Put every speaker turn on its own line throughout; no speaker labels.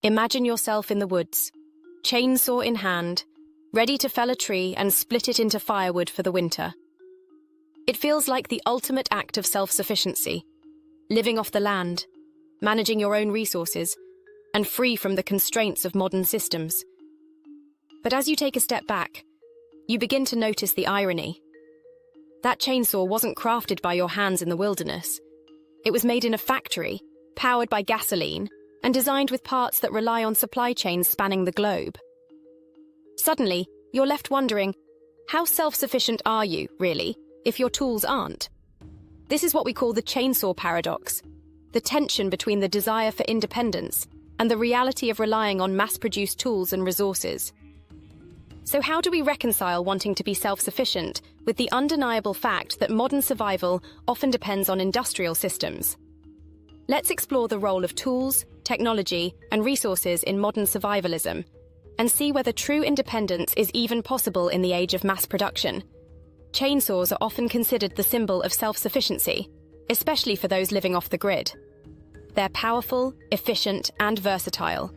Imagine yourself in the woods, chainsaw in hand, ready to fell a tree and split it into firewood for the winter. It feels like the ultimate act of self-sufficiency, living off the land, managing your own resources, and free from the constraints of modern systems. But as you take a step back, you begin to notice the irony. That chainsaw wasn't crafted by your hands in the wilderness. It was made in a factory, powered by gasoline, and designed with parts that rely on supply chains spanning the globe. Suddenly, you're left wondering, how self-sufficient are you, really, if your tools aren't? This is what we call the chainsaw paradox, the tension between the desire for independence and the reality of relying on mass-produced tools and resources. So how do we reconcile wanting to be self-sufficient with the undeniable fact that modern survival often depends on industrial systems? Let's explore the role of tools, technology, and resources in modern survivalism, and see whether true independence is even possible in the age of mass production. Chainsaws are often considered the symbol of self-sufficiency, especially for those living off the grid. They're powerful, efficient, and versatile.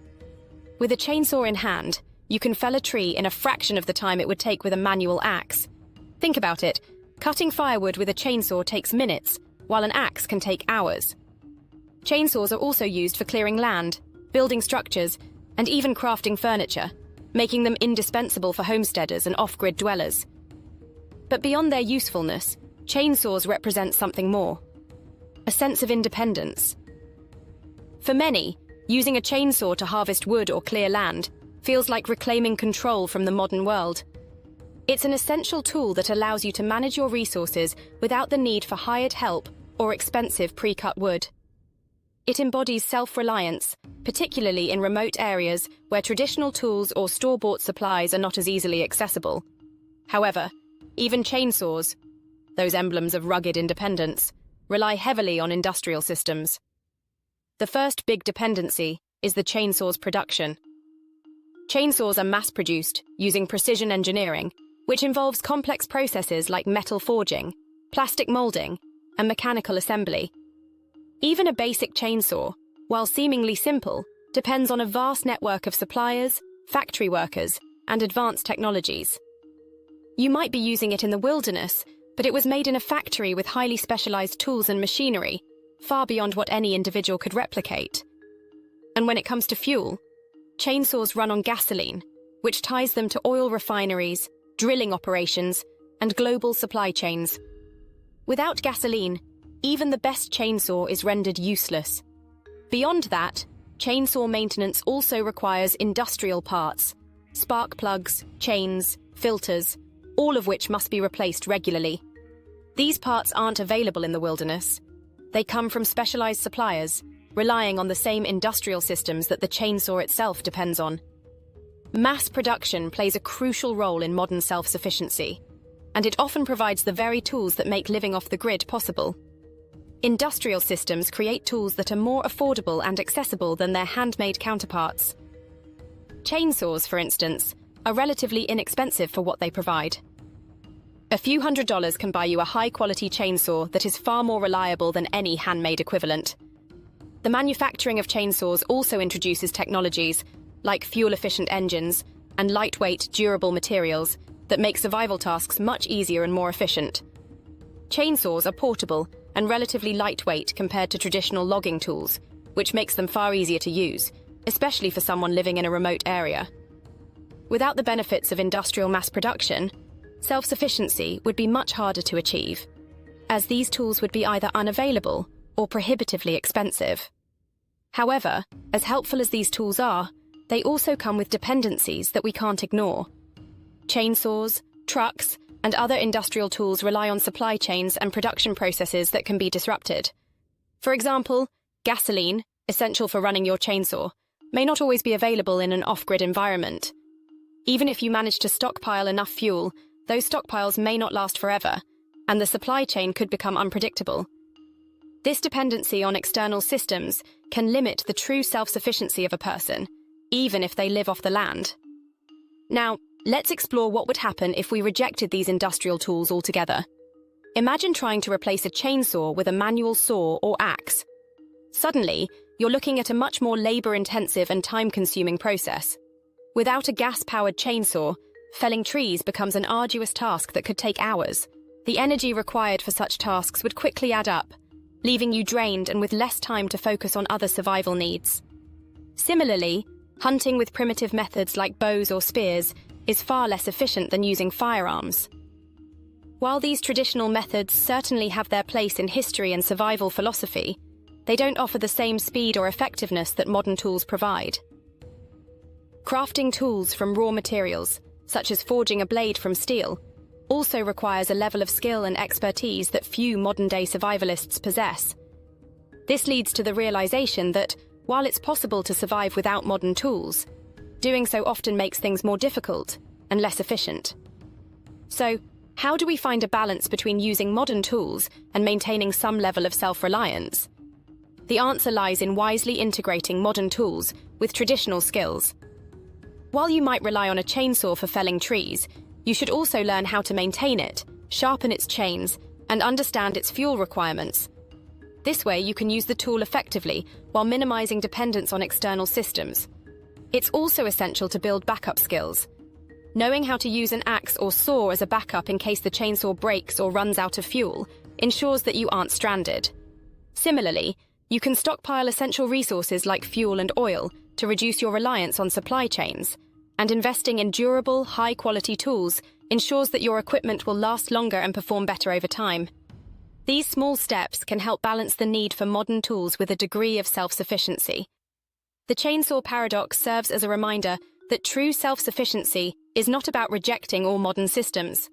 With a chainsaw in hand, you can fell a tree in a fraction of the time it would take with a manual axe. Think about it. Cutting firewood with a chainsaw takes minutes, while an axe can take hours. Chainsaws are also used for clearing land, building structures, and even crafting furniture, making them indispensable for homesteaders and off-grid dwellers. But beyond their usefulness, chainsaws represent something more: a sense of independence. For many, using a chainsaw to harvest wood or clear land feels like reclaiming control from the modern world. It's an essential tool that allows you to manage your resources without the need for hired help or expensive pre-cut wood. It embodies self-reliance, particularly in remote areas where traditional tools or store-bought supplies are not as easily accessible. However, even chainsaws, those emblems of rugged independence, rely heavily on industrial systems. The first big dependency is the chainsaw's production. Chainsaws are mass-produced using precision engineering, which involves complex processes like metal forging, plastic molding, and mechanical assembly. Even a basic chainsaw, while seemingly simple, depends on a vast network of suppliers, factory workers, and advanced technologies. You might be using it in the wilderness, but it was made in a factory with highly specialized tools and machinery, far beyond what any individual could replicate. And when it comes to fuel, chainsaws run on gasoline, which ties them to oil refineries, drilling operations, and global supply chains. Without gasoline, even the best chainsaw is rendered useless. Beyond that, chainsaw maintenance also requires industrial parts, spark plugs, chains, filters, all of which must be replaced regularly. These parts aren't available in the wilderness. They come from specialized suppliers, relying on the same industrial systems that the chainsaw itself depends on. Mass production plays a crucial role in modern self-sufficiency, and it often provides the very tools that make living off the grid possible. Industrial systems create tools that are more affordable and accessible than their handmade counterparts. Chainsaws, for instance, are relatively inexpensive for what they provide. A few $100s can buy you a high-quality chainsaw that is far more reliable than any handmade equivalent. The manufacturing of chainsaws also introduces technologies like fuel-efficient engines and lightweight, durable materials that make survival tasks much easier and more efficient. Chainsaws are portable and relatively lightweight compared to traditional logging tools, which makes them far easier to use, especially for someone living in a remote area. Without the benefits of industrial mass production, self-sufficiency would be much harder to achieve, as these tools would be either unavailable or prohibitively expensive. However, as helpful as these tools are, they also come with dependencies that we can't ignore. Chainsaws, trucks, and other industrial tools rely on supply chains and production processes that can be disrupted. For example, gasoline, essential for running your chainsaw, may not always be available in an off-grid environment. Even if you manage to stockpile enough fuel, those stockpiles may not last forever, and the supply chain could become unpredictable. This dependency on external systems can limit the true self-sufficiency of a person, even if they live off the land. Now, let's explore what would happen if we rejected these industrial tools altogether. Imagine trying to replace a chainsaw with a manual saw or axe. Suddenly, you're looking at a much more labor-intensive and time-consuming process. Without a gas-powered chainsaw, felling trees becomes an arduous task that could take hours. The energy required for such tasks would quickly add up, leaving you drained and with less time to focus on other survival needs. Similarly, hunting with primitive methods like bows or spears is far less efficient than using firearms. While these traditional methods certainly have their place in history and survival philosophy, they don't offer the same speed or effectiveness that modern tools provide. Crafting tools from raw materials, such as forging a blade from steel, also requires a level of skill and expertise that few modern-day survivalists possess. This leads to the realization that, while it's possible to survive without modern tools, doing so often makes things more difficult and less efficient. So, how do we find a balance between using modern tools and maintaining some level of self-reliance? The answer lies in wisely integrating modern tools with traditional skills. While you might rely on a chainsaw for felling trees, you should also learn how to maintain it, sharpen its chains, and understand its fuel requirements. This way, you can use the tool effectively while minimizing dependence on external systems. It's also essential to build backup skills. Knowing how to use an axe or saw as a backup in case the chainsaw breaks or runs out of fuel ensures that you aren't stranded. Similarly, you can stockpile essential resources like fuel and oil to reduce your reliance on supply chains, and investing in durable, high-quality tools ensures that your equipment will last longer and perform better over time. These small steps can help balance the need for modern tools with a degree of self-sufficiency. The chainsaw paradox serves as a reminder that true self-sufficiency is not about rejecting all modern systems.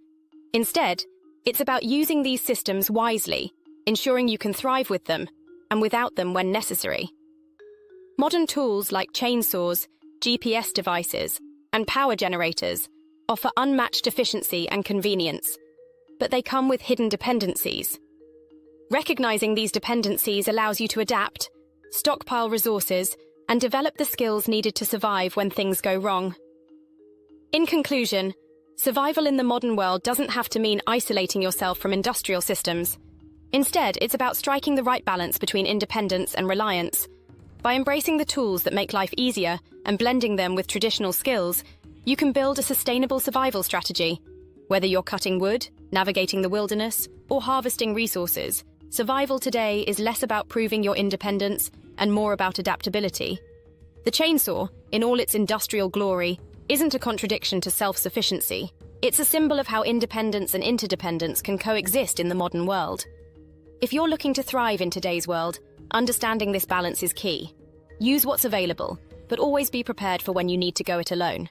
Instead, it's about using these systems wisely, ensuring you can thrive with them and without them when necessary. Modern tools like chainsaws, GPS devices, and power generators offer unmatched efficiency and convenience, but they come with hidden dependencies. Recognizing these dependencies allows you to adapt, stockpile resources, and develop the skills needed to survive when things go wrong. In conclusion, survival in the modern world doesn't have to mean isolating yourself from industrial systems. Instead, it's about striking the right balance between independence and reliance. By embracing the tools that make life easier and blending them with traditional skills, you can build a sustainable survival strategy. Whether you're cutting wood, navigating the wilderness, or harvesting resources, survival today is less about proving your independence and more about adaptability. The chainsaw, in all its industrial glory, isn't a contradiction to self-sufficiency. It's a symbol of how independence and interdependence can coexist in the modern world. If you're looking to thrive in today's world, understanding this balance is key. Use what's available, but always be prepared for when you need to go it alone.